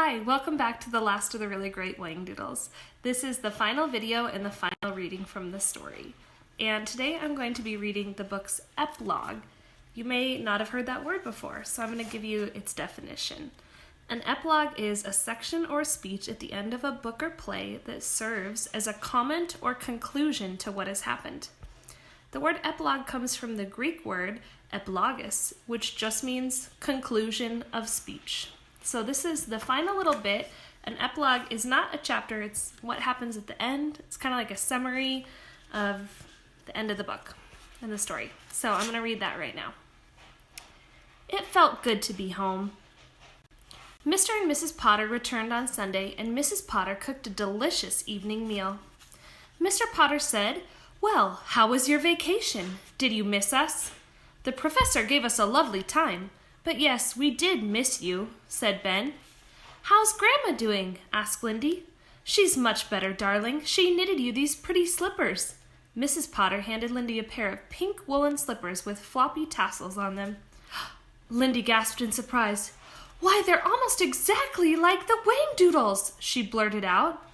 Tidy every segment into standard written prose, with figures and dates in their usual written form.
Hi, welcome back to the last of the really great Whangdoodles. This is the final video and the final reading from the story. And today I'm going to be reading the book's epilogue. You may not have heard that word before, so I'm going to give you its definition. An epilogue is a section or speech at the end of a book or play that serves as a comment or conclusion to what has happened. The word epilogue comes from the Greek word epilogos, which just means conclusion of speech. So this is the final little bit. An epilogue is not a chapter, it's what happens at the end. It's kind of like a summary of the end of the book and the story. So I'm going to read that right now. It felt good to be home. Mr. and Mrs. Potter returned on Sunday, and Mrs. Potter cooked a delicious evening meal. Mr. Potter said, "Well, how was your vacation? Did you miss us? The professor gave us a lovely time. But yes, we did miss you," said Ben. "How's Grandma doing?" asked Lindy. "She's much better, darling. She knitted you these pretty slippers." Mrs. Potter handed Lindy a pair of pink woolen slippers with floppy tassels on them. Lindy gasped in surprise. "Why, they're almost exactly like the Whangdoodles," she blurted out.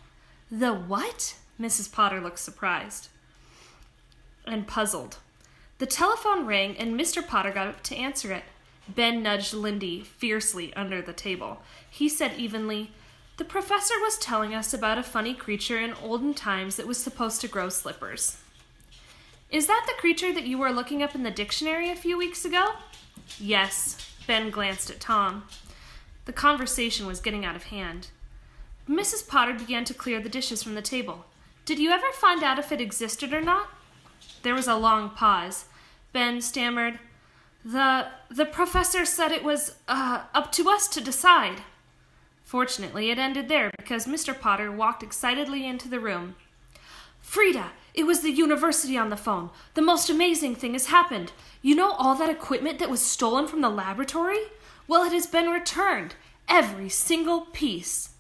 "The what?" Mrs. Potter looked surprised and puzzled. The telephone rang and Mr. Potter got up to answer it. Ben nudged Lindy fiercely under the table. He said evenly, "The professor was telling us about a funny creature in olden times that was supposed to grow slippers." "Is that the creature that you were looking up in the dictionary a few weeks ago?" "Yes." Ben glanced at Tom. The conversation was getting out of hand. Mrs. Potter began to clear the dishes from the table. "Did you ever find out if it existed or not?" There was a long pause. Ben stammered, The professor said it was up to us to decide." Fortunately, it ended there because Mr. Potter walked excitedly into the room. "Frida, it was the university on the phone. The most amazing thing has happened. You know all that equipment that was stolen from the laboratory? Well, it has been returned. Every single piece."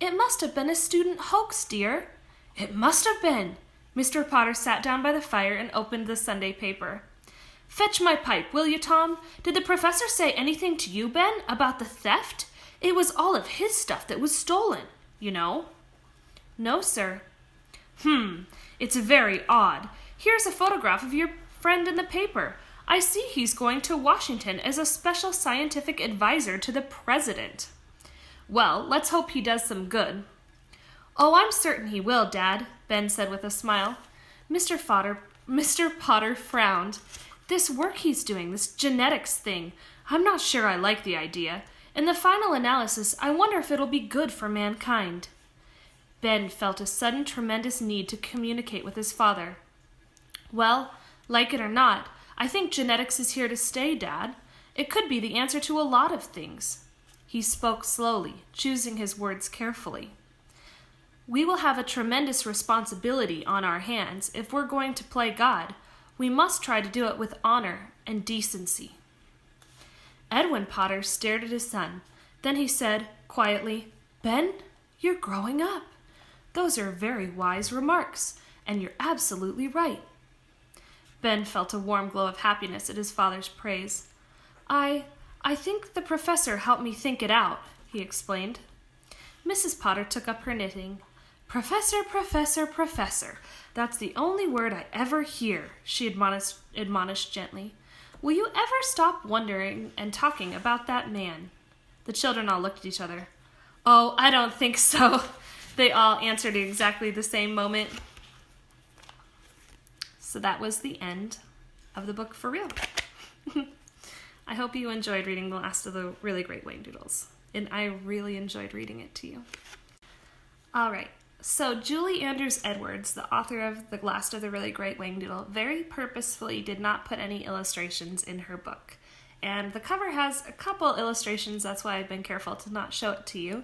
"It must have been a student hoax, dear." "It must have been." Mr. Potter sat down by the fire and opened the Sunday paper. "Fetch my pipe, will you, Tom? Did the professor say anything to you, Ben, about the theft? It was all of his stuff that was stolen, you know." "No, sir." It's very odd. Here's a photograph of your friend in the paper. I see he's going to Washington as a special scientific advisor to the president." "Well, let's hope he does some good." "Oh, I'm certain he will, Dad," Ben said with a smile. Mr. Potter frowned. "This work he's doing, this genetics thing, I'm not sure I like the idea. In the final analysis, I wonder if it'll be good for mankind." Ben felt a sudden tremendous need to communicate with his father. "Well, like it or not, I think genetics is here to stay, Dad. It could be the answer to a lot of things." He spoke slowly, choosing his words carefully. "We will have a tremendous responsibility on our hands if we're going to play God. We must try to do it with honor and decency." Edwin Potter stared at his son. Then he said, quietly, "Ben, you're growing up. Those are very wise remarks, and you're absolutely right." Ben felt a warm glow of happiness at his father's praise. I think the professor helped me think it out," he explained. Mrs. Potter took up her knitting. "Professor, professor, professor. That's the only word I ever hear," she admonished gently. "Will you ever stop wondering and talking about that man?" The children all looked at each other. "Oh, I don't think so," they all answered at exactly the same moment. So that was the end of the book for real. I hope you enjoyed reading the last of the really great Whangdoodles, and I really enjoyed reading it to you. All right. So Julie Andrews Edwards, the author of The Last of the Really Great Whangdoodle, very purposefully did not put any illustrations in her book. And the cover has a couple illustrations, that's why I've been careful to not show it to you.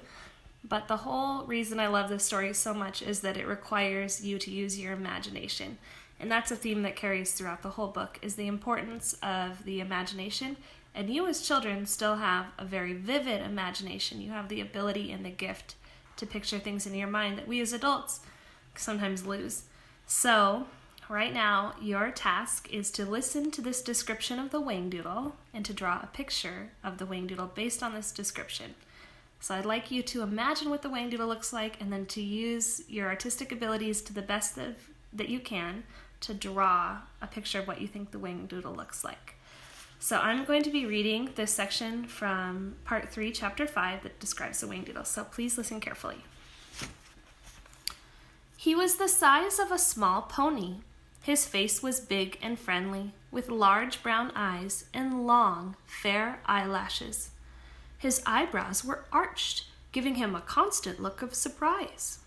But the whole reason I love this story so much is that it requires you to use your imagination. And that's a theme that carries throughout the whole book, is the importance of the imagination. And you as children still have a very vivid imagination. You have the ability and the gift to picture things in your mind that we as adults sometimes lose. So, right now, your task is to listen to this description of the Whangdoodle and to draw a picture of the Whangdoodle based on this description. So I'd like you to imagine what the Whangdoodle looks like and then to use your artistic abilities to the best that you can to draw a picture of what you think the Whangdoodle looks like. So I'm going to be reading this section from Part 3, Chapter 5 that describes the Whangdoodle, so please listen carefully. He was the size of a small pony. His face was big and friendly, with large brown eyes and long, fair eyelashes. His eyebrows were arched, giving him a constant look of surprise.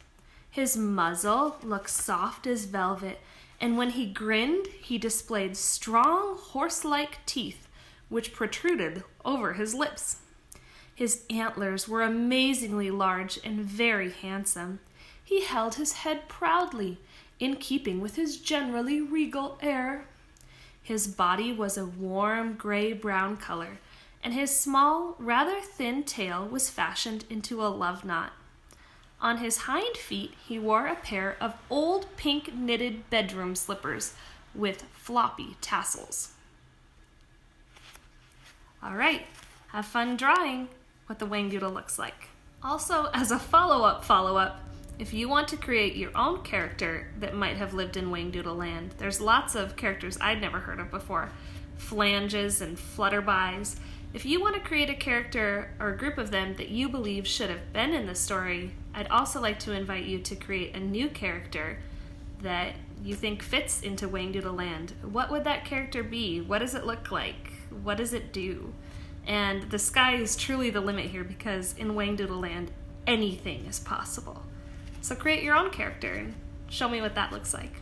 His muzzle looked soft as velvet, and when he grinned, he displayed strong, horse-like teeth, which protruded over his lips. His antlers were amazingly large and very handsome. He held his head proudly, in keeping with his generally regal air. His body was a warm gray-brown color, and his small, rather thin tail was fashioned into a love knot. On his hind feet he wore a pair of old pink knitted bedroom slippers with floppy tassels. All right, have fun drawing what the Whangdoodle looks like. Also, as a follow-up, if you want to create your own character that might have lived in Whangdoodle land, there's lots of characters I'd never heard of before, flanges and flutterbys. If you want to create a character or a group of them that you believe should have been in the story, I'd also like to invite you to create a new character that you think fits into Whangdoodle land. What would that character be? What does it look like? What does it do? And the sky is truly the limit here because in Whangdoodle land, anything is possible. So create your own character and show me what that looks like.